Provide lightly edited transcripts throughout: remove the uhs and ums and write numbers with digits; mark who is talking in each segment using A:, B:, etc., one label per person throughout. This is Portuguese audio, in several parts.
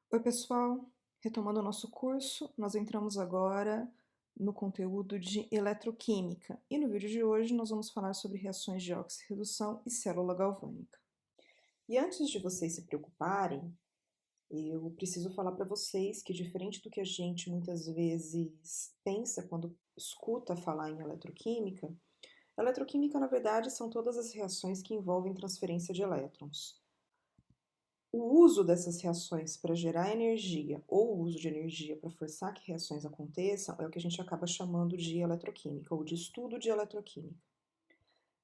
A: Oi, pessoal! Retomando o nosso curso, nós entramos agora no conteúdo de eletroquímica e no vídeo de hoje nós vamos falar sobre reações de oxirredução e célula galvânica. E antes de vocês se preocuparem, eu preciso falar para vocês que, diferente do que a gente muitas vezes pensa quando escuta falar em eletroquímica, eletroquímica, na verdade, são todas as reações que envolvem transferência de elétrons. O uso dessas reações para gerar energia ou o uso de energia para forçar que reações aconteçam é o que a gente acaba chamando de eletroquímica ou de estudo de eletroquímica.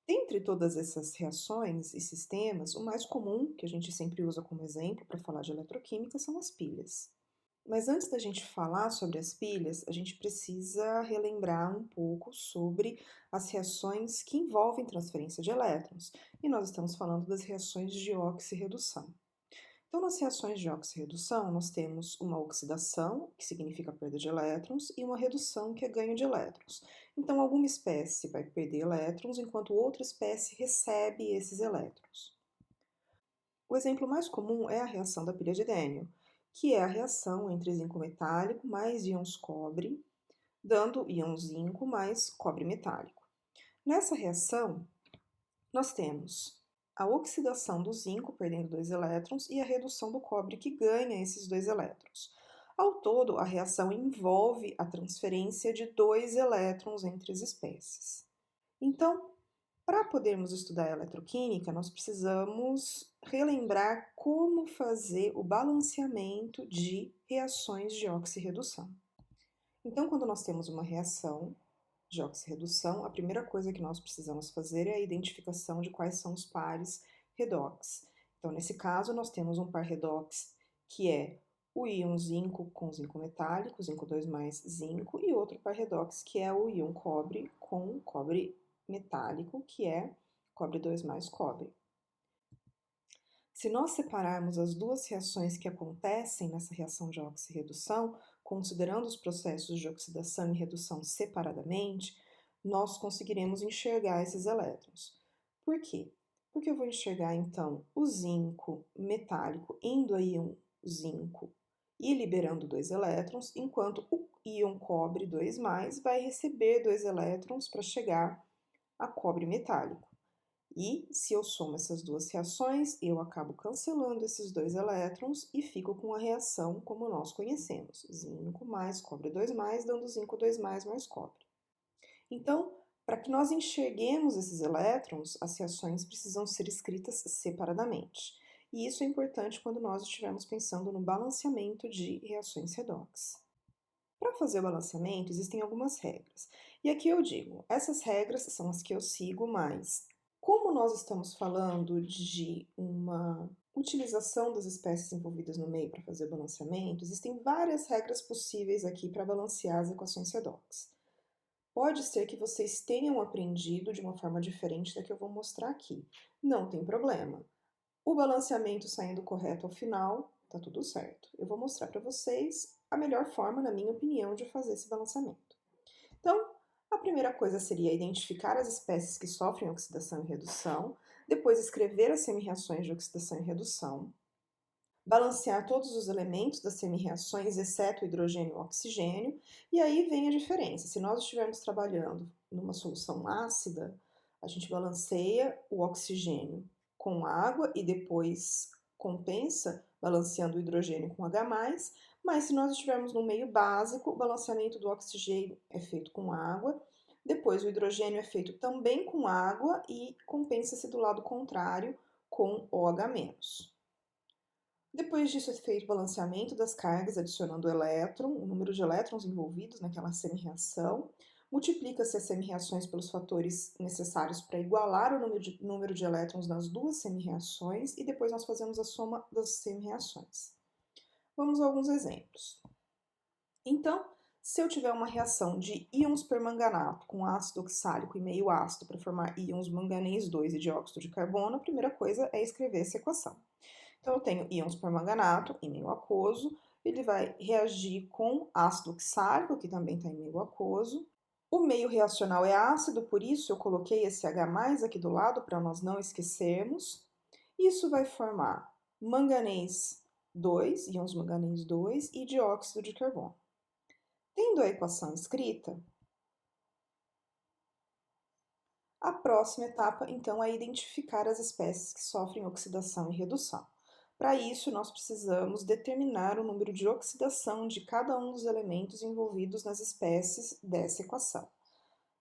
A: Dentre todas essas reações e sistemas, o mais comum, que a gente sempre usa como exemplo para falar de eletroquímica, são as pilhas. Mas antes da gente falar sobre as pilhas, a gente precisa relembrar um pouco sobre as reações que envolvem transferência de elétrons, e nós estamos falando das reações de oxirredução. Então, nas reações de oxirredução, nós temos uma oxidação, que significa perda de elétrons, e uma redução, que é ganho de elétrons. Então, alguma espécie vai perder elétrons, enquanto outra espécie recebe esses elétrons. O exemplo mais comum é a reação da pilha de Daniell, que é a reação entre zinco metálico mais íons cobre, dando íon zinco mais cobre metálico. Nessa reação, nós temos a oxidação do zinco, perdendo 2 elétrons, e a redução do cobre, que ganha esses 2 elétrons. Ao todo, a reação envolve a transferência de 2 elétrons entre as espécies. Então, para podermos estudar a eletroquímica, nós precisamos relembrar como fazer o balanceamento de reações de oxirredução. Então, quando nós temos uma reação de oxirredução, a primeira coisa que nós precisamos fazer é a identificação de quais são os pares redox. Então, nesse caso, nós temos um par redox que é o íon zinco com zinco metálico, zinco 2 mais zinco, e outro par redox que é o íon cobre com cobre metálico, que é cobre 2 mais cobre. Se nós separarmos as duas reações que acontecem nessa reação de oxirredução, considerando os processos de oxidação e redução separadamente, nós conseguiremos enxergar esses elétrons. Por quê? Porque eu vou enxergar, então, o zinco metálico indo a íon zinco e liberando 2 elétrons, enquanto o íon cobre 2+, vai receber 2 elétrons para chegar a cobre metálico. E se eu somo essas duas reações, eu acabo cancelando esses 2 elétrons e fico com a reação como nós conhecemos, zinco mais cobre 2+, dando zinco 2+, mais cobre. Então, para que nós enxerguemos esses elétrons, as reações precisam ser escritas separadamente. E isso é importante quando nós estivermos pensando no balanceamento de reações redox. Para fazer o balanceamento, existem algumas regras. E aqui eu digo, essas regras são as que eu sigo, mas como nós estamos falando de uma utilização das espécies envolvidas no meio para fazer o balanceamento, existem várias regras possíveis aqui para balancear as equações redox. Pode ser que vocês tenham aprendido de uma forma diferente da que eu vou mostrar aqui. Não tem problema. O balanceamento saindo correto ao final, tá tudo certo. Eu vou mostrar para vocês a melhor forma, na minha opinião, de fazer esse balanceamento. Então, a primeira coisa seria identificar as espécies que sofrem oxidação e redução, depois escrever as semi-reações de oxidação e redução, balancear todos os elementos das semi-reações, exceto o hidrogênio e o oxigênio, e aí vem a diferença. Se nós estivermos trabalhando numa solução ácida, a gente balanceia o oxigênio com água e depois compensa balanceando o hidrogênio com H+, mas se nós estivermos no meio básico, o balanceamento do oxigênio é feito com água, depois o hidrogênio é feito também com água e compensa-se do lado contrário com OH-. Depois disso é feito o balanceamento das cargas, adicionando o elétron, o número de elétrons envolvidos naquela semi-reação, multiplica-se as semi-reações pelos fatores necessários para igualar o número de elétrons nas duas semi-reações e depois nós fazemos a soma das semi-reações. Vamos a alguns exemplos. Então, se eu tiver uma reação de íons permanganato com ácido oxálico e meio ácido para formar íons manganês 2 e dióxido de carbono, a primeira coisa é escrever essa equação. Então, eu tenho íons permanganato em meio aquoso, ele vai reagir com ácido oxálico, que também está em meio aquoso. O meio reacional é ácido, por isso eu coloquei esse H+ aqui do lado para nós não esquecermos. Isso vai formar manganês 2 íons manganês 2 e dióxido de carbono. Tendo a equação escrita, a próxima etapa, então, é identificar as espécies que sofrem oxidação e redução. Para isso, nós precisamos determinar o número de oxidação de cada um dos elementos envolvidos nas espécies dessa equação.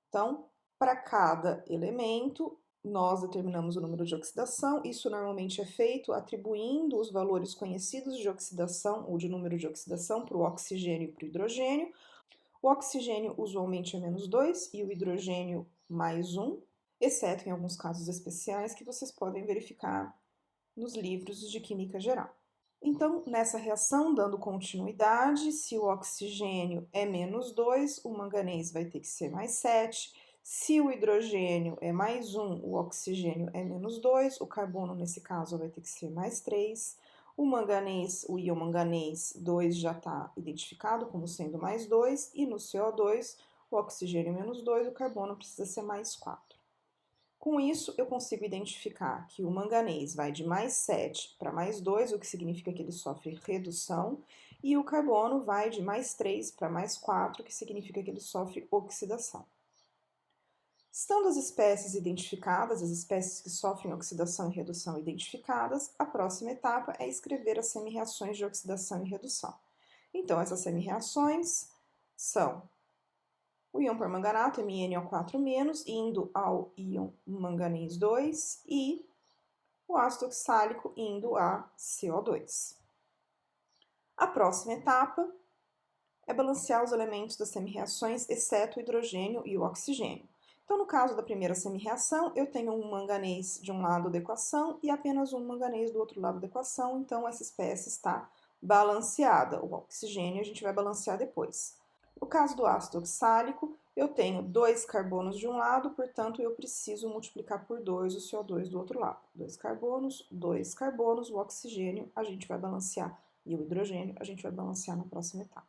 A: Então, para cada elemento, nós determinamos o número de oxidação. Isso normalmente é feito atribuindo os valores conhecidos de oxidação ou de número de oxidação para o oxigênio e para o hidrogênio. O oxigênio usualmente é -2 e o hidrogênio +1, exceto em alguns casos especiais que vocês podem verificar nos livros de Química Geral. Então, nessa reação, dando continuidade, se o oxigênio é -2, o manganês vai ter que ser +7. Se o hidrogênio é +1, o oxigênio é -2, o carbono, nesse caso, vai ter que ser +3. O manganês, o íon manganês 2 já está identificado como sendo +2, e no CO2, o oxigênio é -2, o carbono precisa ser +4. Com isso, eu consigo identificar que o manganês vai de +7 para +2, o que significa que ele sofre redução, e o carbono vai de +3 para +4, o que significa que ele sofre oxidação. Estando as espécies identificadas, as espécies que sofrem oxidação e redução identificadas, a próxima etapa é escrever as semi-reações de oxidação e redução. Então, essas semi-reações são o íon permanganato, MnO4-, indo ao íon manganês 2 e o ácido oxálico indo a CO2. A próxima etapa é balancear os elementos das semi-reações, exceto o hidrogênio e o oxigênio. Então, no caso da primeira semi-reação, eu tenho um manganês de um lado da equação e apenas um manganês do outro lado da equação, então essa espécie está balanceada. O oxigênio a gente vai balancear depois. No caso do ácido oxálico, eu tenho 2 carbonos de um lado, portanto, eu preciso multiplicar por 2 o CO2 do outro lado. 2 carbonos, o oxigênio a gente vai balancear e o hidrogênio a gente vai balancear na próxima etapa.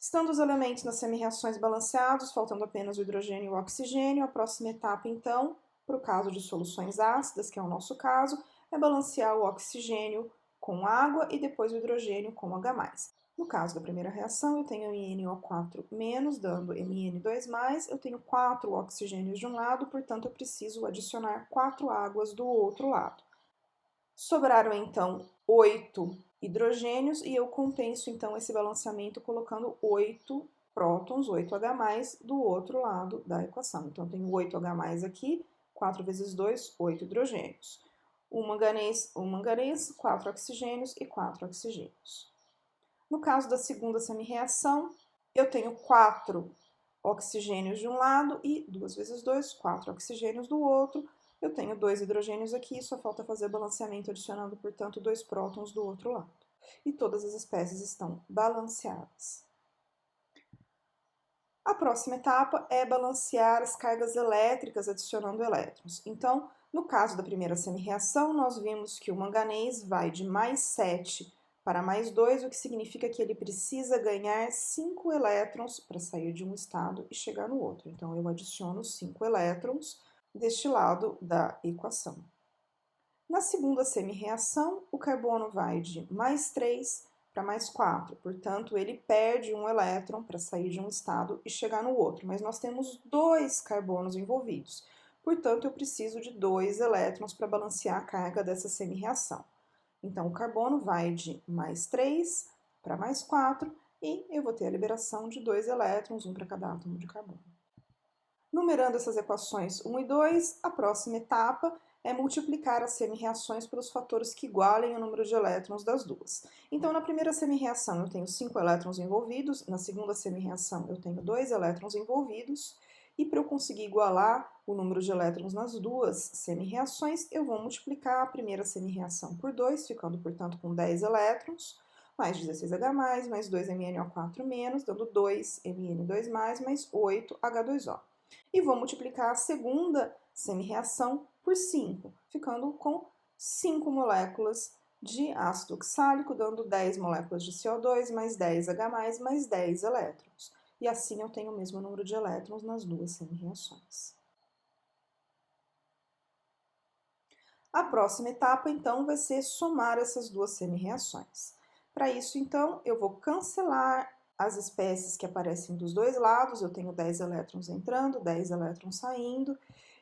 A: Estando os elementos nas semi-reações balanceados, faltando apenas o hidrogênio e o oxigênio, a próxima etapa, então, para o caso de soluções ácidas, que é o nosso caso, é balancear o oxigênio com água e depois o hidrogênio com H+. No caso da primeira reação, eu tenho MnO4-, dando Mn2+, eu tenho 4 oxigênios de um lado, portanto, eu preciso adicionar 4 águas do outro lado. Sobraram, então, 8 hidrogênios e eu compenso, então, esse balanceamento colocando 8 prótons, 8H+, do outro lado da equação. Então, eu tenho 8H+ aqui, 4 vezes 2, 8 hidrogênios. Um manganês, 4 oxigênios e 4 oxigênios. No caso da segunda semi-reação, eu tenho 4 oxigênios de um lado e 2 vezes 2, 4 oxigênios do outro. Eu tenho 2 hidrogênios aqui, só falta fazer balanceamento adicionando, portanto, 2 prótons do outro lado. E todas as espécies estão balanceadas. A próxima etapa é balancear as cargas elétricas adicionando elétrons. Então, no caso da primeira semi-reação, nós vimos que o manganês vai de +7 para +2, o que significa que ele precisa ganhar 5 elétrons para sair de um estado e chegar no outro. Então, eu adiciono 5 elétrons deste lado da equação. Na segunda semi-reação, o carbono vai de +3 para +4, portanto, ele perde um elétron para sair de um estado e chegar no outro, mas nós temos 2 carbonos envolvidos, portanto, eu preciso de 2 elétrons para balancear a carga dessa semi-reação. Então, o carbono vai de +3 para +4 e eu vou ter a liberação de 2 elétrons, um para cada átomo de carbono. Numerando essas equações 1 e 2, a próxima etapa é multiplicar as semi-reações pelos fatores que igualem o número de elétrons das duas. Então, na primeira semi-reação eu tenho 5 elétrons envolvidos, na segunda semi-reação eu tenho 2 elétrons envolvidos, e para eu conseguir igualar o número de elétrons nas duas semi-reações, eu vou multiplicar a primeira semi-reação por 2, ficando, portanto, com 10 elétrons, mais 16H+, mais 2 MnO4-, dando 2 Mn2+, mais 8 H2O. E vou multiplicar a segunda semi-reação por 5, ficando com 5 moléculas de ácido oxálico, dando 10 moléculas de CO2, mais 10H+, mais 10 elétrons. E assim eu tenho o mesmo número de elétrons nas duas semi-reações. A próxima etapa, então, vai ser somar essas duas semi-reações. Para isso, então, eu vou cancelar as espécies que aparecem dos dois lados. Eu tenho 10 elétrons entrando, 10 elétrons saindo.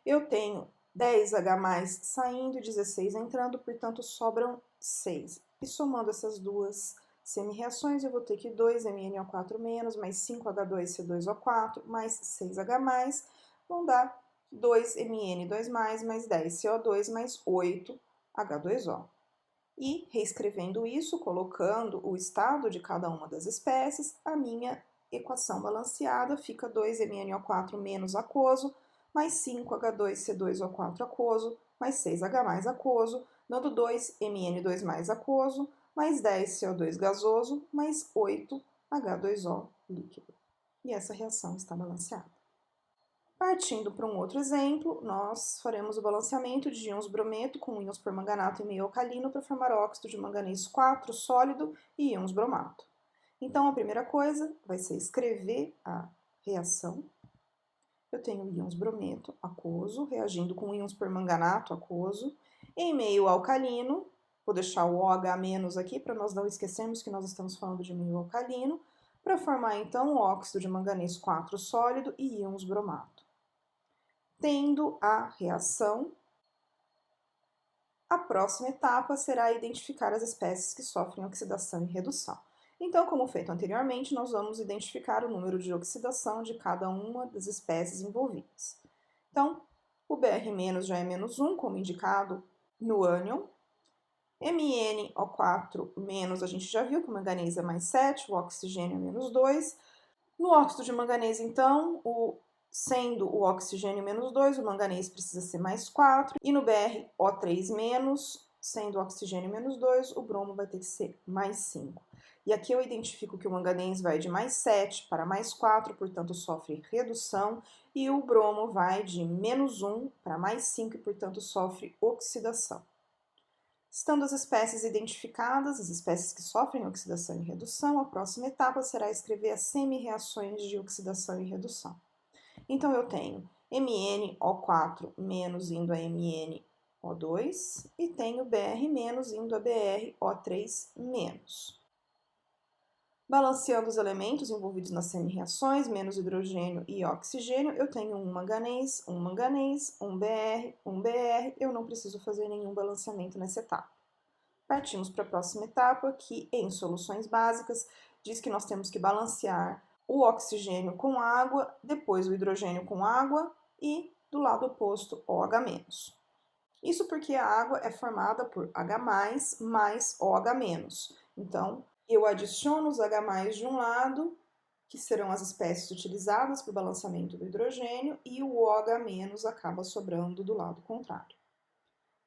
A: Eu tenho 10H+ saindo e 16 entrando, portanto, sobram 6. E somando essas duas semi-reações, eu vou ter que 2MnO4- mais 5H2C2O4 mais 6H+, vão dar 2Mn2+, mais 10CO2 mais 8H2O. E, reescrevendo isso, colocando o estado de cada uma das espécies, a minha equação balanceada fica 2MnO4 menos aquoso, mais 5H2C2O4 aquoso, mais 6H+ aquoso, dando 2Mn2+ aquoso, mais 10CO2 gasoso, mais 8H2O líquido. E essa reação está balanceada. Partindo para um outro exemplo, nós faremos o balanceamento de íons brometo com íons permanganato e meio alcalino para formar óxido de manganês 4 sólido e íons bromato. Então, a primeira coisa vai ser escrever a reação. Eu tenho íons brometo aquoso reagindo com íons permanganato aquoso em meio alcalino. Vou deixar o OH- aqui para nós não esquecermos que nós estamos falando de meio alcalino, para formar então o óxido de manganês 4 sólido e íons bromato. Tendo a reação, a próxima etapa será identificar as espécies que sofrem oxidação e redução. Então, como feito anteriormente, nós vamos identificar o número de oxidação de cada uma das espécies envolvidas. Então, o Br- já é -1, como indicado no ânion. MnO4- a gente já viu que o manganês é +7, o oxigênio é -2. No óxido de manganês, então, sendo o oxigênio -2, o manganês precisa ser +4, e no BrO3-, sendo o oxigênio -2, o bromo vai ter que ser +5. E aqui eu identifico que o manganês vai de +7 para +4, portanto sofre redução, e o bromo vai de -1 para +5 e, portanto, sofre oxidação. Estando as espécies identificadas, as espécies que sofrem oxidação e redução, a próxima etapa será escrever as semi-reações de oxidação e redução. Então, eu tenho MnO4- indo a MnO2 e tenho Br- indo a BrO3-. Balanceando os elementos envolvidos nas semi-reações, menos hidrogênio e oxigênio, eu tenho um manganês, um Br, eu não preciso fazer nenhum balanceamento nessa etapa. Partimos para a próxima etapa, que em soluções básicas diz que nós temos que balancear o oxigênio com água, depois o hidrogênio com água e, do lado oposto, OH-. Isso porque a água é formada por H+, mais OH-. Então, eu adiciono os H+ de um lado, que serão as espécies utilizadas para o balanceamento do hidrogênio, e o OH- acaba sobrando do lado contrário.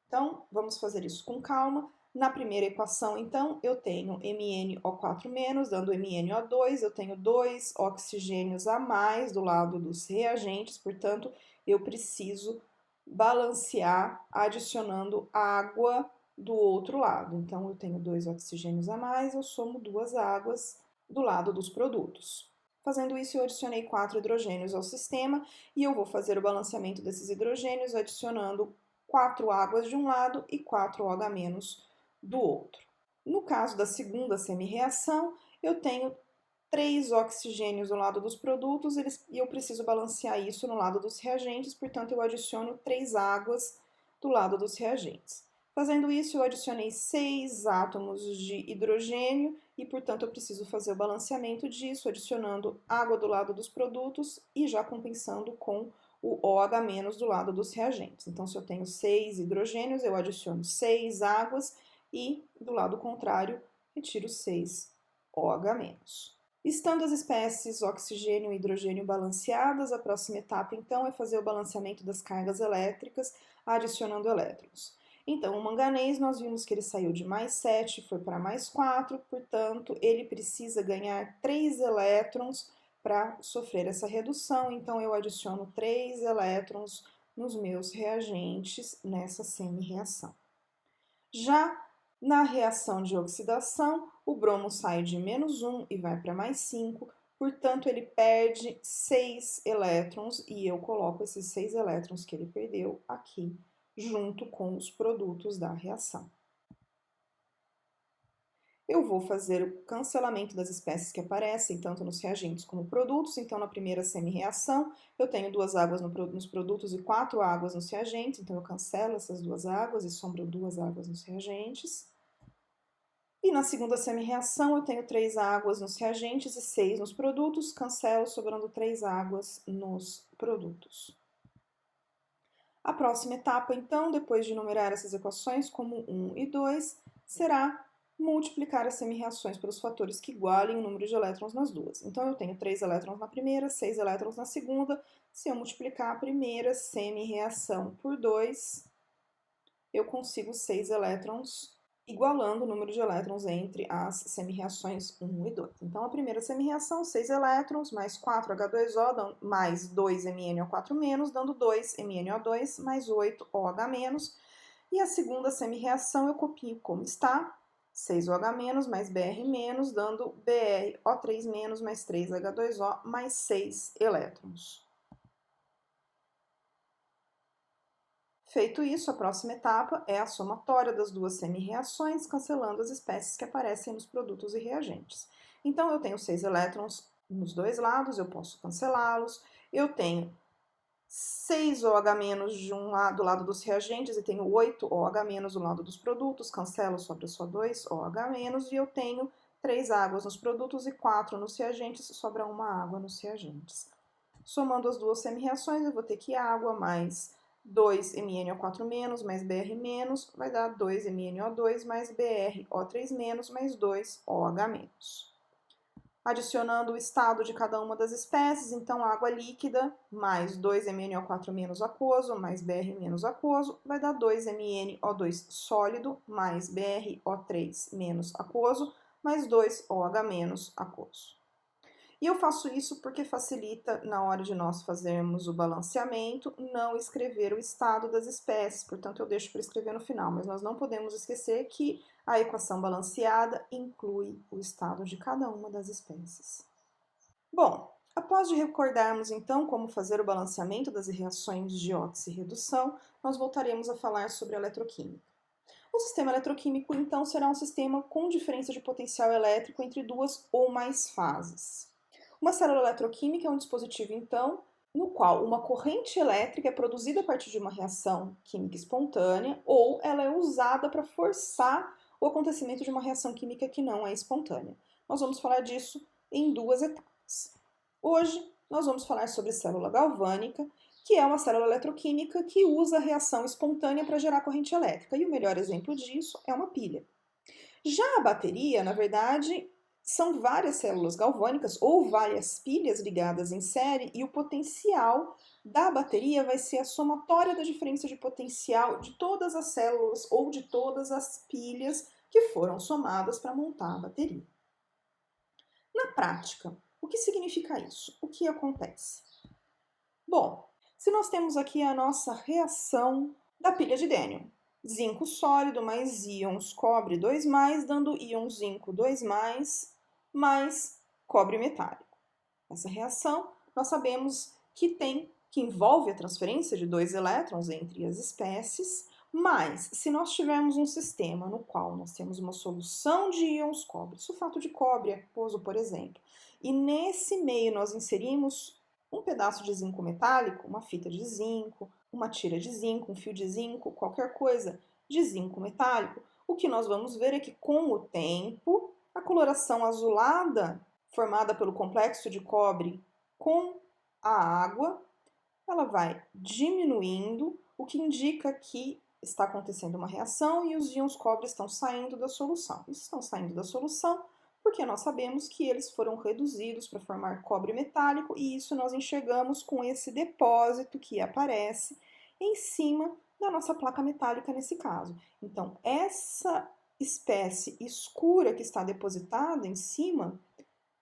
A: Então, vamos fazer isso com calma. Na primeira equação, então, eu tenho MnO4-, dando MnO2, eu tenho 2 oxigênios a mais do lado dos reagentes, portanto, eu preciso balancear adicionando água do outro lado. Então, eu tenho 2 oxigênios a mais, eu somo 2 águas do lado dos produtos. Fazendo isso, eu adicionei 4 hidrogênios ao sistema e eu vou fazer o balanceamento desses hidrogênios adicionando 4 águas de um lado e 4 OH- do outro. No caso da segunda semi-reação, eu tenho 3 oxigênios do lado dos produtos e eu preciso balancear isso no lado dos reagentes, portanto, eu adiciono 3 águas do lado dos reagentes. Fazendo isso, eu adicionei 6 átomos de hidrogênio e, portanto, eu preciso fazer o balanceamento disso, adicionando água do lado dos produtos e já compensando com o OH- do lado dos reagentes. Então, se eu tenho 6 hidrogênios, eu adiciono 6 águas e, do lado contrário, retiro 6 OH-. Estando as espécies oxigênio e hidrogênio balanceadas, a próxima etapa, então, é fazer o balanceamento das cargas elétricas, adicionando elétrons. Então, o manganês, nós vimos que ele saiu de +7, foi para +4, portanto, ele precisa ganhar 3 elétrons para sofrer essa redução, então eu adiciono 3 elétrons nos meus reagentes nessa semi-reação. Já na reação de oxidação, o bromo sai de -1 e vai para +5, portanto, ele perde 6 elétrons e eu coloco esses 6 elétrons que ele perdeu aqui junto com os produtos da reação. Eu vou fazer o cancelamento das espécies que aparecem tanto nos reagentes como produtos. Então, na primeira semi-reação, eu tenho 2 águas nos produtos e 4 águas nos reagentes. Então, eu cancelo essas 2 águas e sobram 2 águas nos reagentes. E na segunda semi-reação, eu tenho 3 águas nos reagentes e 6 nos produtos. Cancelo, sobrando 3 águas nos produtos. A próxima etapa, então, depois de numerar essas equações como 1 e 2, será multiplicar as semi-reações pelos fatores que igualem o número de elétrons nas duas. Então, eu tenho 3 elétrons na primeira, 6 elétrons na segunda. Se eu multiplicar a primeira semi-reação por 2, eu consigo 6 elétrons, igualando o número de elétrons entre as semi-reações 1 e 2. Então, a primeira semi-reação, 6 elétrons, mais 4H2O, mais 2MnO4-, dando 2MnO2, mais 8OH-. E a segunda semi-reação eu copio como está, 6OH- mais Br-, dando BrO3- mais 3H2O, mais 6 elétrons. Feito isso, a próxima etapa é a somatória das duas semi-reações, cancelando as espécies que aparecem nos produtos e reagentes. Então, eu tenho 6 elétrons nos dois lados, eu posso cancelá-los. Eu tenho 6 OH- de um lado, do lado dos reagentes, e tenho 8 OH- do lado dos produtos, cancelo, sobra só 2 OH-, e eu tenho 3 águas nos produtos e 4 nos reagentes, sobra uma água nos reagentes. Somando as duas semi-reações, eu vou ter que água mais 2MnO4- mais Br-, vai dar 2MnO2 mais BrO3- mais 2OH-. Adicionando o estado de cada uma das espécies, então água líquida mais 2MnO4- aquoso mais Br- aquoso vai dar 2MnO2 sólido mais BrO3- aquoso mais 2OH- aquoso. E eu faço isso porque facilita, na hora de nós fazermos o balanceamento, não escrever o estado das espécies, portanto eu deixo para escrever no final, mas nós não podemos esquecer que a equação balanceada inclui o estado de cada uma das espécies. Bom, após de recordarmos então como fazer o balanceamento das reações de oxirredução, nós voltaremos a falar sobre a eletroquímica. O sistema eletroquímico, então, será um sistema com diferença de potencial elétrico entre duas ou mais fases. Uma célula eletroquímica é um dispositivo, então, no qual uma corrente elétrica é produzida a partir de uma reação química espontânea ou ela é usada para forçar o acontecimento de uma reação química que não é espontânea. Nós vamos falar disso em 2 etapas. Hoje, nós vamos falar sobre célula galvânica, que é uma célula eletroquímica que usa a reação espontânea para gerar corrente elétrica. E o melhor exemplo disso é uma pilha. Já a bateria, na verdade, são várias células galvânicas ou várias pilhas ligadas em série, e o potencial da bateria vai ser a somatória da diferença de potencial de todas as células ou de todas as pilhas que foram somadas para montar a bateria. Na prática, o que significa isso? O que acontece? Bom, se nós temos aqui a nossa reação da pilha de Daniel, zinco sólido mais íons cobre 2+, dando íon zinco 2+, mais cobre metálico. Essa reação nós sabemos que envolve a transferência de 2 elétrons entre as espécies, mas se nós tivermos um sistema no qual nós temos uma solução de íons cobre, sulfato de cobre aquoso, por exemplo, e nesse meio nós inserimos um pedaço de zinco metálico, uma fita de zinco, uma tira de zinco, um fio de zinco, qualquer coisa de zinco metálico, o que nós vamos ver é que com o tempo, a coloração azulada formada pelo complexo de cobre com a água, ela vai diminuindo, o que indica que está acontecendo uma reação e os íons cobre estão saindo da solução. Eles estão saindo da solução porque nós sabemos que eles foram reduzidos para formar cobre metálico, e isso nós enxergamos com esse depósito que aparece em cima da nossa placa metálica nesse caso. Então, essa espécie escura que está depositada em cima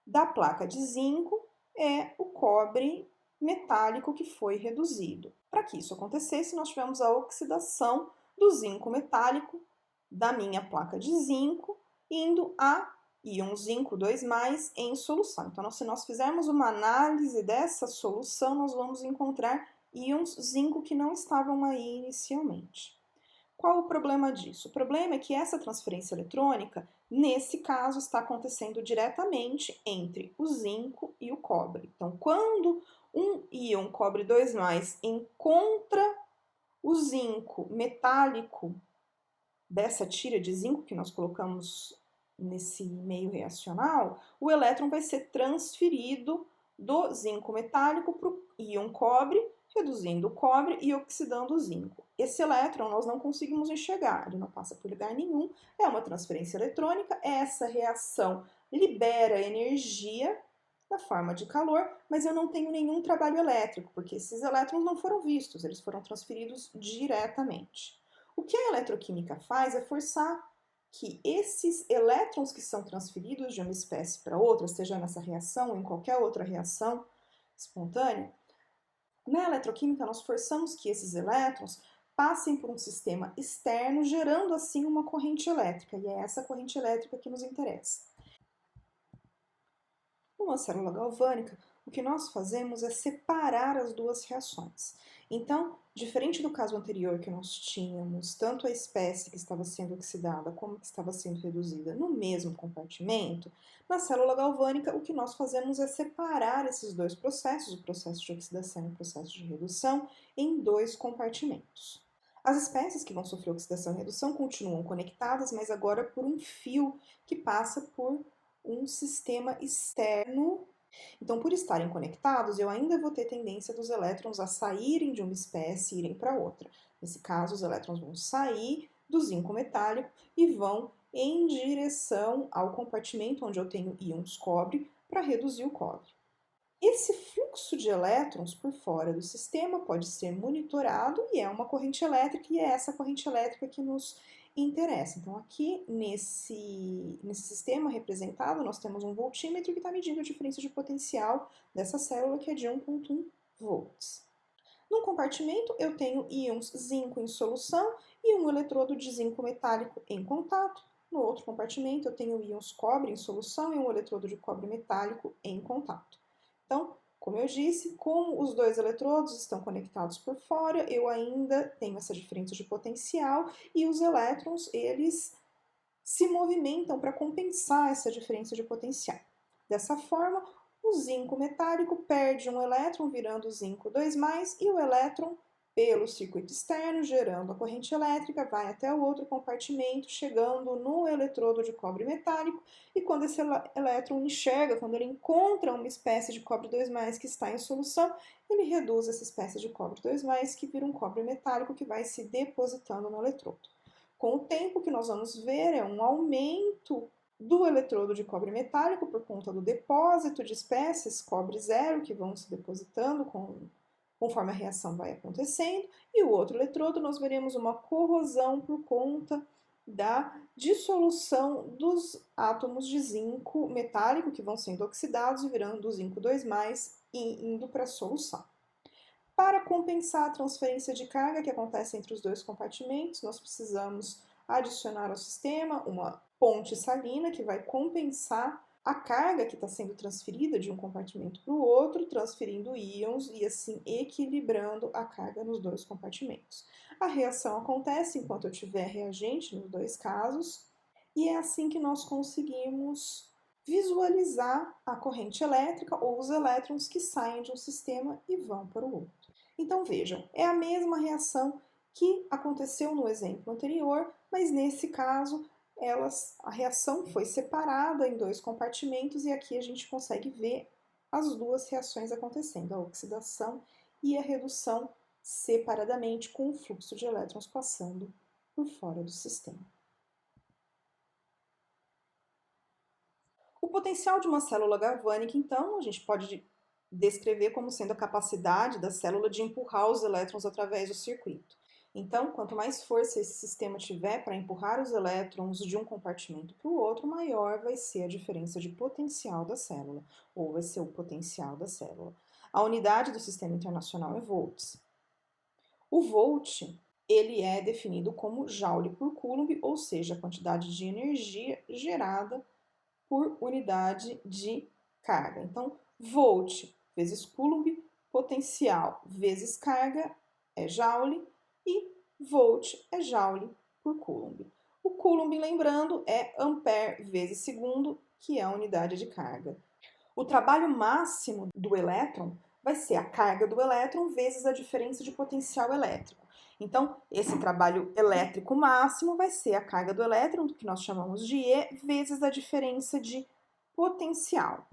A: da placa de zinco é o cobre metálico que foi reduzido. Para que isso acontecesse, nós tivemos a oxidação do zinco metálico da minha placa de zinco indo a íon zinco 2+ em solução. Então, se nós fizermos uma análise dessa solução, nós vamos encontrar íons zinco que não estavam aí inicialmente. Qual o problema disso? O problema é que essa transferência eletrônica, nesse caso, está acontecendo diretamente entre o zinco e o cobre. Então, quando um íon cobre 2+, encontra o zinco metálico dessa tira de zinco que nós colocamos nesse meio reacional, o elétron vai ser transferido do zinco metálico para o íon cobre, reduzindo o cobre e oxidando o zinco. Esse elétron nós não conseguimos enxergar, ele não passa por lugar nenhum, é uma transferência eletrônica, essa reação libera energia na forma de calor, mas eu não tenho nenhum trabalho elétrico, porque esses elétrons não foram vistos, eles foram transferidos diretamente. O que a eletroquímica faz é forçar que esses elétrons que são transferidos de uma espécie para outra, seja nessa reação ou em qualquer outra reação espontânea, na eletroquímica nós forçamos que esses elétrons passem por um sistema externo, gerando assim uma corrente elétrica, e é essa corrente elétrica que nos interessa. Numa célula galvânica, o que nós fazemos é separar as duas reações. Então, diferente do caso anterior que nós tínhamos tanto a espécie que estava sendo oxidada como que estava sendo reduzida no mesmo compartimento, na célula galvânica o que nós fazemos é separar esses dois processos, o processo de oxidação e o processo de redução, em dois compartimentos. As espécies que vão sofrer oxidação e redução continuam conectadas, mas agora por um fio que passa por um sistema externo. Então, por estarem conectados, eu ainda vou ter tendência dos elétrons a saírem de uma espécie e irem para outra. Nesse caso, os elétrons vão sair do zinco metálico e vão em direção ao compartimento onde eu tenho íons cobre para reduzir o cobre. Esse fluxo de elétrons por fora do sistema pode ser monitorado e é uma corrente elétrica, e é essa corrente elétrica que nos interessa. Então, aqui nesse sistema representado, nós temos um voltímetro que está medindo a diferença de potencial dessa célula, que é de 1,1 volts. Num compartimento, eu tenho íons zinco em solução e um eletrodo de zinco metálico em contato. No outro compartimento, eu tenho íons cobre em solução e um eletrodo de cobre metálico em contato. Então, como eu disse, como os dois eletrodos estão conectados por fora, eu ainda tenho essa diferença de potencial e os elétrons, eles se movimentam para compensar essa diferença de potencial. Dessa forma, o zinco metálico perde um elétron, virando zinco 2+, e o elétron, pelo circuito externo, gerando a corrente elétrica, vai até o outro compartimento, chegando no eletrodo de cobre metálico, e quando esse elétron enxerga, quando ele encontra uma espécie de cobre 2+, que está em solução, ele reduz essa espécie de cobre 2+, que vira um cobre metálico que vai se depositando no eletrodo. Com o tempo, o que nós vamos ver é um aumento do eletrodo de cobre metálico por conta do depósito de espécies cobre zero que vão se depositando conforme a reação vai acontecendo, e o outro eletrodo nós veremos uma corrosão por conta da dissolução dos átomos de zinco metálico que vão sendo oxidados e virando zinco 2+, e indo para a solução. Para compensar a transferência de carga que acontece entre os dois compartimentos, nós precisamos adicionar ao sistema uma ponte salina que vai compensar a carga que está sendo transferida de um compartimento para o outro, transferindo íons e assim equilibrando a carga nos dois compartimentos. A reação acontece enquanto eu tiver reagente nos dois casos, e é assim que nós conseguimos visualizar a corrente elétrica ou os elétrons que saem de um sistema e vão para o outro. Então vejam, é a mesma reação que aconteceu no exemplo anterior, mas nesse caso a reação foi separada em dois compartimentos e aqui a gente consegue ver as duas reações acontecendo, a oxidação e a redução separadamente, com o fluxo de elétrons passando por fora do sistema. O potencial de uma célula galvânica, então, a gente pode descrever como sendo a capacidade da célula de empurrar os elétrons através do circuito. Então, quanto mais força esse sistema tiver para empurrar os elétrons de um compartimento para o outro, maior vai ser a diferença de potencial da célula, ou vai ser o potencial da célula. A unidade do sistema internacional é volts. O volt, ele é definido como joule por coulomb, ou seja, a quantidade de energia gerada por unidade de carga. Então, volt vezes coulomb potencial vezes carga é joule e volt é joule por coulomb. O coulomb, lembrando, é ampere vezes segundo, que é a unidade de carga. O trabalho máximo do elétron vai ser a carga do elétron vezes a diferença de potencial elétrico. Então, esse trabalho elétrico máximo vai ser a carga do elétron, que nós chamamos de E, vezes a diferença de potencial.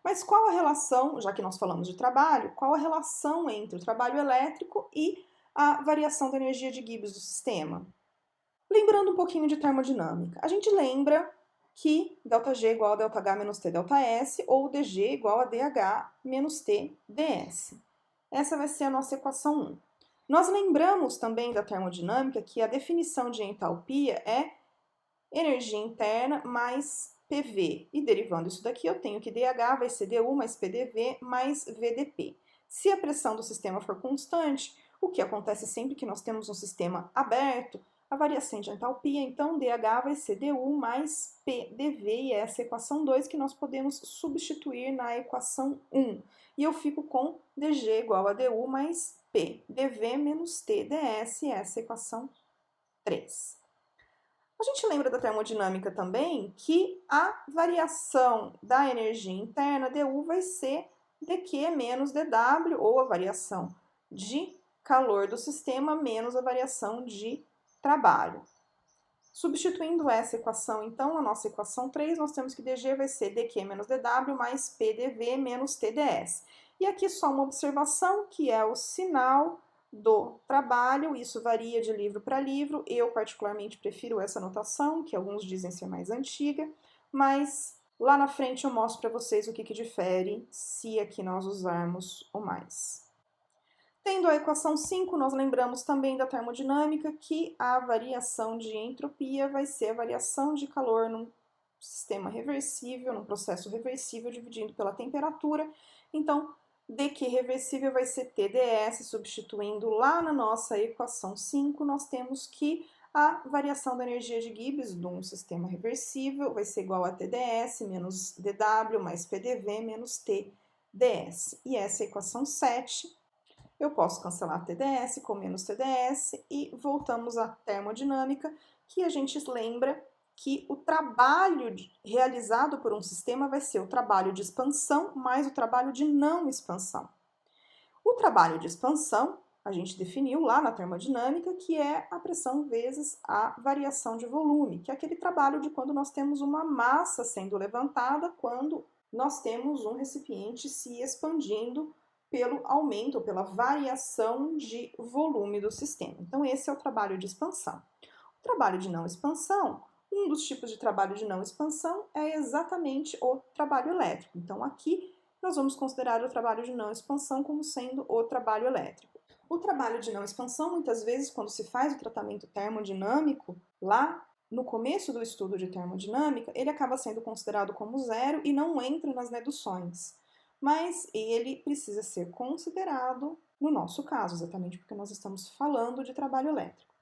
A: Mas qual a relação, já que nós falamos de trabalho, qual a relação entre o trabalho elétrico e a variação da energia de Gibbs do sistema? Lembrando um pouquinho de termodinâmica, a gente lembra que ΔG é igual a ΔH menos T ΔS, ou DG igual a DH menos T ds. Essa vai ser a nossa equação 1. Nós lembramos também da termodinâmica que a definição de entalpia é energia interna mais PV. E derivando isso daqui, eu tenho que DH vai ser DU mais PDV mais VDP. Se a pressão do sistema for constante, o que acontece sempre que nós temos um sistema aberto, a variação de entalpia, então DH vai ser DU mais PDV, e essa é a equação 2 que nós podemos substituir na equação 1. E eu fico com DG igual a DU mais PDV menos T ds, e essa é a equação 3. A gente lembra da termodinâmica também que a variação da energia interna, dU, vai ser dQ menos dW, ou a variação de calor do sistema menos a variação de trabalho. Substituindo essa equação, então, a nossa equação 3, nós temos que dG vai ser dQ menos dW mais PDV menos TdS. E aqui só uma observação, que é o sinal do trabalho, isso varia de livro para livro, eu particularmente prefiro essa notação, que alguns dizem ser mais antiga, mas lá na frente eu mostro para vocês o que difere se aqui nós usarmos o mais. Tendo a equação 5, nós lembramos também da termodinâmica que a variação de entropia vai ser a variação de calor num sistema reversível, num processo reversível dividido pela temperatura. Então, dQ reversível vai ser TdS, substituindo lá na nossa equação 5, nós temos que a variação da energia de Gibbs de um sistema reversível vai ser igual a TdS menos dW mais PDV menos TdS. E essa é a equação 7. Eu posso cancelar TdS com menos TdS e voltamos à termodinâmica, que a gente lembra que o trabalho realizado por um sistema vai ser o trabalho de expansão mais o trabalho de não expansão. O trabalho de expansão, a gente definiu lá na termodinâmica, que é a pressão vezes a variação de volume, que é aquele trabalho de quando nós temos uma massa sendo levantada, quando nós temos um recipiente se expandindo pelo aumento ou pela variação de volume do sistema. Então, esse é o trabalho de expansão. O trabalho de não expansão, um dos tipos de trabalho de não expansão é exatamente o trabalho elétrico. Então, aqui nós vamos considerar o trabalho de não expansão como sendo o trabalho elétrico. O trabalho de não expansão, muitas vezes, quando se faz o tratamento termodinâmico, lá no começo do estudo de termodinâmica, ele acaba sendo considerado como zero e não entra nas reduções. Mas ele precisa ser considerado no nosso caso, exatamente porque nós estamos falando de trabalho elétrico.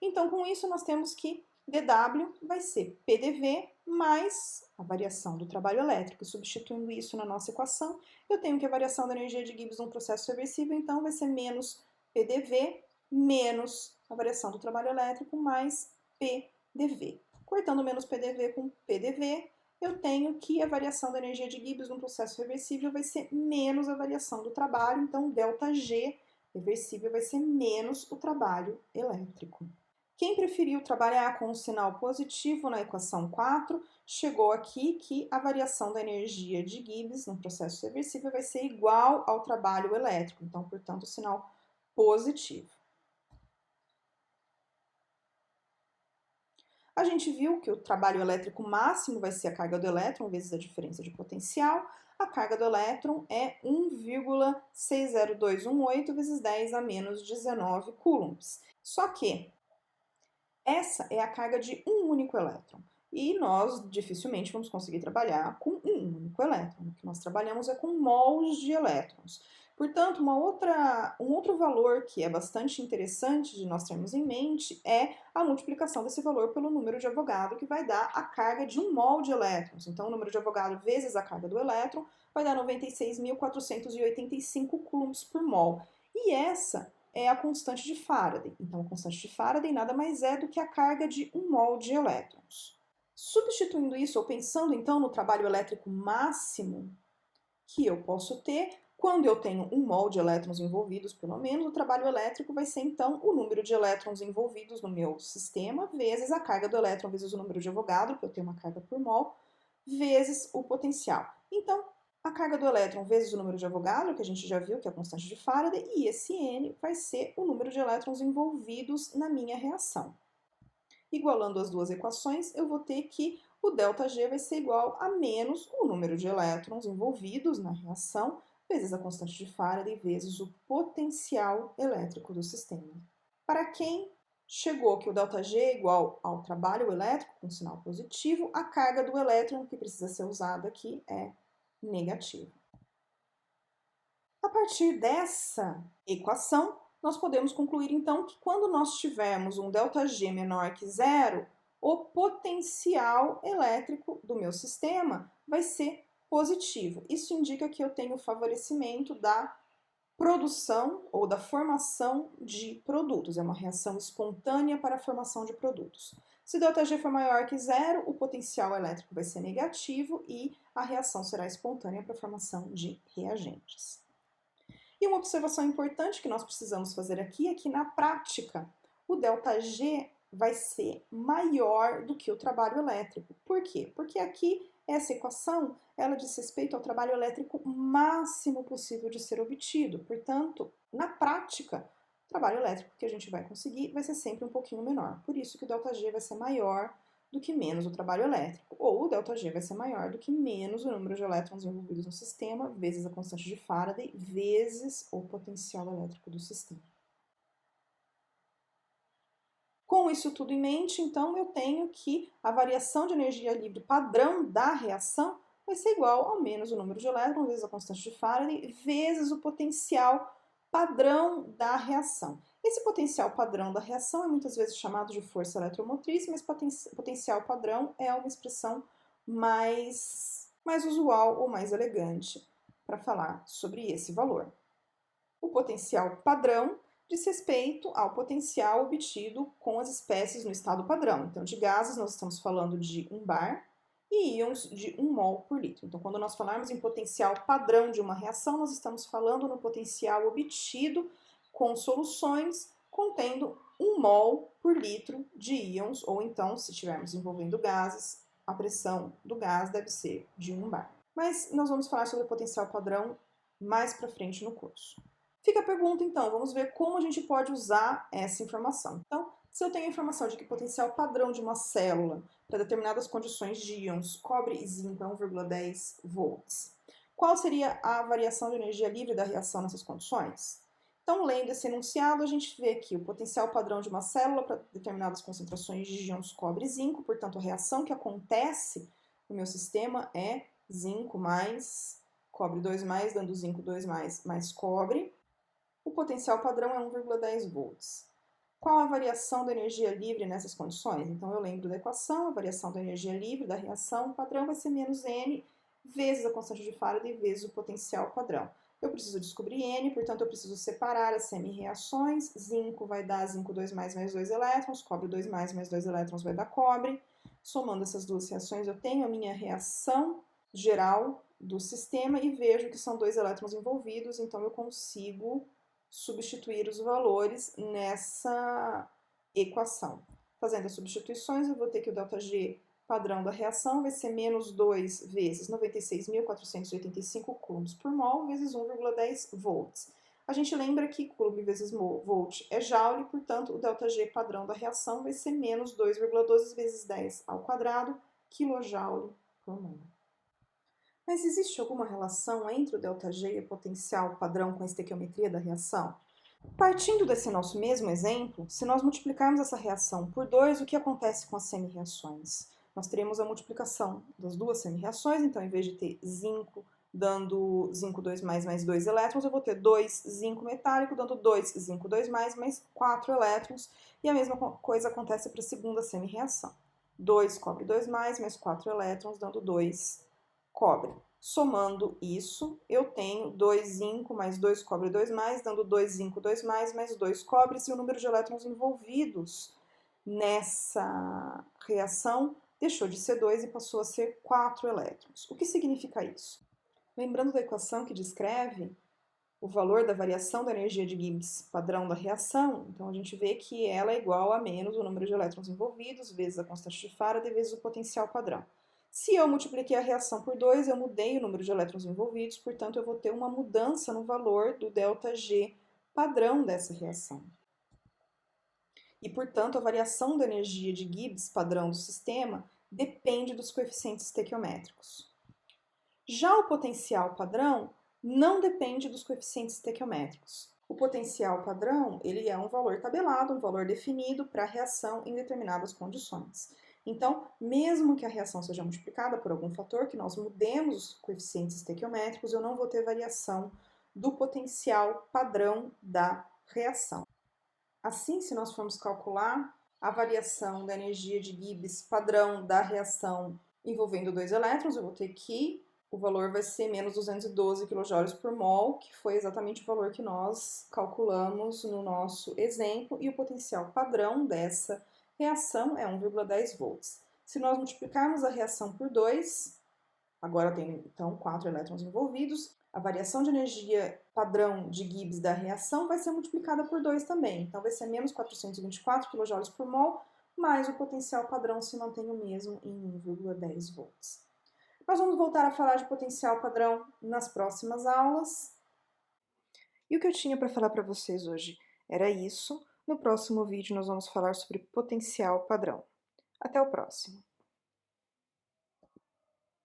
A: Então, com isso, nós temos que dW vai ser PDV mais a variação do trabalho elétrico. Substituindo isso na nossa equação, eu tenho que a variação da energia de Gibbs num processo reversível, então vai ser menos PDV menos a variação do trabalho elétrico mais PDV. Cortando menos PDV com PDV, eu tenho que a variação da energia de Gibbs num processo reversível vai ser menos a variação do trabalho, então ΔG reversível vai ser menos o trabalho elétrico. Quem preferiu trabalhar com um sinal positivo na equação 4, chegou aqui que a variação da energia de Gibbs num processo reversível vai ser igual ao trabalho elétrico, então, portanto, o sinal positivo. A gente viu que o trabalho elétrico máximo vai ser a carga do elétron vezes a diferença de potencial. A carga do elétron é 1,60218 vezes 10 a menos 19 coulombs. Só que essa é a carga de um único elétron. E nós dificilmente vamos conseguir trabalhar com um único elétron. O que nós trabalhamos é com mols de elétrons. Portanto, um outro valor que é bastante interessante de nós termos em mente é a multiplicação desse valor pelo número de Avogadro, que vai dar a carga de um mol de elétrons. Então, o número de Avogadro vezes a carga do elétron vai dar 96.485 coulombs por mol. E essa é a constante de Faraday. Então, a constante de Faraday nada mais é do que a carga de um mol de elétrons. Substituindo isso, ou pensando então no trabalho elétrico máximo que eu posso ter, quando eu tenho um mol de elétrons envolvidos, pelo menos, o trabalho elétrico vai ser, então, o número de elétrons envolvidos no meu sistema, vezes a carga do elétron, vezes o número de Avogadro, que eu tenho uma carga por mol, vezes o potencial. Então, a carga do elétron vezes o número de Avogadro, que a gente já viu, que é a constante de Faraday, e esse N vai ser o número de elétrons envolvidos na minha reação. Igualando as duas equações, eu vou ter que o ΔG vai ser igual a menos o número de elétrons envolvidos na reação, vezes a constante de Faraday, vezes o potencial elétrico do sistema. Para quem chegou que o ΔG é igual ao trabalho elétrico com sinal positivo, a carga do elétron que precisa ser usada aqui é negativa. A partir dessa equação, nós podemos concluir então que quando nós tivermos um ΔG menor que zero, o potencial elétrico do meu sistema vai ser positivo. Isso indica que eu tenho favorecimento da produção ou da formação de produtos. É uma reação espontânea para a formação de produtos. Se ΔG for maior que zero, o potencial elétrico vai ser negativo e a reação será espontânea para a formação de reagentes. E uma observação importante que nós precisamos fazer aqui é que, na prática, o ΔG vai ser maior do que o trabalho elétrico. Por quê? Porque aqui, essa equação, ela diz respeito ao trabalho elétrico máximo possível de ser obtido. Portanto, na prática, o trabalho elétrico que a gente vai conseguir vai ser sempre um pouquinho menor. Por isso que o ΔG vai ser maior do que menos o trabalho elétrico, ou o ΔG vai ser maior do que menos o número de elétrons envolvidos no sistema, vezes a constante de Faraday, vezes o potencial elétrico do sistema. Com isso tudo em mente, então, eu tenho que a variação de energia livre padrão da reação vai ser igual ao menos o número de elétrons, vezes a constante de Faraday, vezes o potencial padrão da reação. Esse potencial padrão da reação é muitas vezes chamado de força eletromotriz, mas potencial padrão é uma expressão mais usual ou mais elegante para falar sobre esse valor. O potencial padrão diz respeito ao potencial obtido com as espécies no estado padrão. Então, de gases, nós estamos falando de 1 bar e íons de 1 mol por litro. Então, quando nós falarmos em potencial padrão de uma reação, nós estamos falando no potencial obtido com soluções contendo 1 mol por litro de íons, ou então, se estivermos envolvendo gases, a pressão do gás deve ser de 1 bar. Mas nós vamos falar sobre o potencial padrão mais para frente no curso. Fica a pergunta, então, vamos ver como a gente pode usar essa informação. Então, se eu tenho a informação de que o potencial padrão de uma célula para determinadas condições de íons cobre e zinco é 1,10 volts, qual seria a variação de energia livre da reação nessas condições? Então, lendo esse enunciado, a gente vê que o potencial padrão de uma célula para determinadas concentrações de íons cobre e zinco, portanto, a reação que acontece no meu sistema é zinco mais cobre 2+, dando zinco 2+, mais cobre. O potencial padrão é 1,10 volts. Qual a variação da energia livre nessas condições? Então, eu lembro da equação, a variação da energia livre da reação padrão vai ser menos N vezes a constante de Faraday vezes o potencial padrão. Eu preciso descobrir N, portanto, eu preciso separar as semi-reações. Zinco vai dar zinco 2+, mais 2 elétrons, cobre 2+, mais 2 elétrons vai dar cobre. Somando essas duas reações, eu tenho a minha reação geral do sistema e vejo que são 2 elétrons envolvidos, então eu consigo substituir os valores nessa equação. Fazendo as substituições, eu vou ter que o ΔG padrão da reação vai ser menos 2 vezes 96.485 coulombs por mol vezes 1,10 volts. A gente lembra que coulomb vezes volt é joule, portanto, o ΔG padrão da reação vai ser menos 2,12 vezes 10 ao quadrado quilojoule por mol. Mas existe alguma relação entre o ΔG e o potencial padrão com a estequiometria da reação? Partindo desse nosso mesmo exemplo, se nós multiplicarmos essa reação por 2, o que acontece com as semi-reações? Nós teremos a multiplicação das duas semi-reações, então em vez de ter zinco dando zinco 2+, mais 2 elétrons, eu vou ter 2 zinco metálico, dando 2 zinco 2+, mais 4 elétrons, e a mesma coisa acontece para a segunda semi-reação. 2 cobre 2+, mais 4 elétrons, dando 2 cobre. Somando isso, eu tenho 2 zinco mais 2 cobre 2+, dando 2 zinco 2+, mais 2 cobres, e o número de elétrons envolvidos nessa reação deixou de ser 2 e passou a ser 4 elétrons. O que significa isso? Lembrando da equação que descreve o valor da variação da energia de Gibbs padrão da reação, então a gente vê que ela é igual a menos o número de elétrons envolvidos vezes a constante de Faraday vezes o potencial padrão. Se eu multipliquei a reação por 2, eu mudei o número de elétrons envolvidos, portanto eu vou ter uma mudança no valor do ΔG padrão dessa reação. E, portanto, a variação da energia de Gibbs padrão do sistema depende dos coeficientes estequiométricos. Já o potencial padrão não depende dos coeficientes estequiométricos. O potencial padrão ele é um valor tabelado, um valor definido para a reação em determinadas condições. Então, mesmo que a reação seja multiplicada por algum fator, que nós mudemos os coeficientes estequiométricos, eu não vou ter variação do potencial padrão da reação. Assim, se nós formos calcular a variação da energia de Gibbs padrão da reação envolvendo 2 elétrons, eu vou ter que o valor vai ser menos 212 kJ por mol, que foi exatamente o valor que nós calculamos no nosso exemplo, e o potencial padrão dessa reação é 1,10 volts. Se nós multiplicarmos a reação por 2, agora tem então 4 elétrons envolvidos, a variação de energia padrão de Gibbs da reação vai ser multiplicada por 2 também, então vai ser menos 424 kJ por mol, mas o potencial padrão se mantém o mesmo em 1,10 volts. Nós vamos voltar a falar de potencial padrão nas próximas aulas. E o que eu tinha para falar para vocês hoje era isso. No próximo vídeo nós vamos falar sobre potencial padrão. Até o próximo!